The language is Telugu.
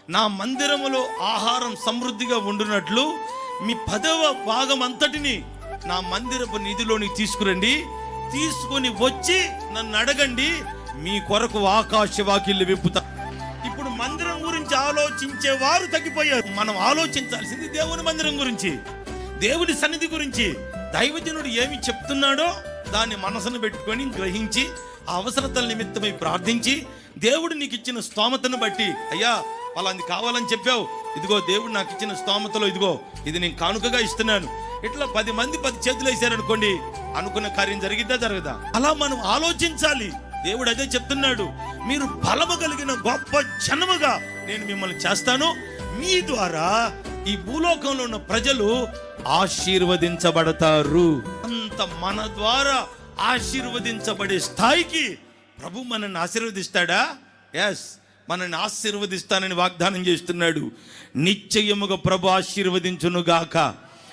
నా మందిరములో ఆహారం సమృద్ధిగా ఉండునట్లు మీ 10వ భాగం అంతటిని నా మందిరపు నిధిలోనికి తీసుకురండి. తీసుకొని వచ్చి నన్ను అడగండి, మీ కొరకు ఆకాశ వాకిళ్ళు విప్పుతా. ఇప్పుడు మందిరం గురించి ఆలోచించే వారు తగ్గిపోయారు. మనం ఆలోచించాల్సింది దేవుని మందిరం గురించి, దేవుడి సన్నిధి గురించి. దైవజనుడు ఏమి చెప్తున్నాడో దాన్ని మనసును పెట్టుకొని గ్రహించి ఆ అవసరతల నిమిత్తమై ప్రార్థించి, దేవుడు నీకు ఇచ్చిన స్తోమతను బట్టి, అయ్యా పలాంది కావాలని చెప్పావు, ఇదిగో దేవుడు నాకు ఇచ్చిన స్తోమతలో ఇదిగో ఇది నేను కానుకగా ఇస్తున్నాను. ఇట్లా 10 మంది 10 చేతులు వేసారనుకోండి, అనుకున్న కార్యం జరిగిద్దా జరగదా? అలా మనం ఆలోచించాలి. దేవుడు అదే చెప్తున్నాడు, మీరు బలము కలిగిన గొప్ప జనముగా నేను మిమ్మల్ని చేస్తాను, మీ ద్వారా ఈ భూలోకంలో ఉన్న ప్రజలు ఆశీర్వదించబడతారు. అంత మన ద్వారా ఆశీర్వదించబడే స్థాయికి ప్రభు మనల్ని ఆశీర్వదిస్తాడా? ఎస్, మనల్ని ఆశీర్వదిస్తానని వాగ్దానం చేస్తున్నాడు. నిశ్చయముగా ప్రభు ఆశీర్వదించునుగాక.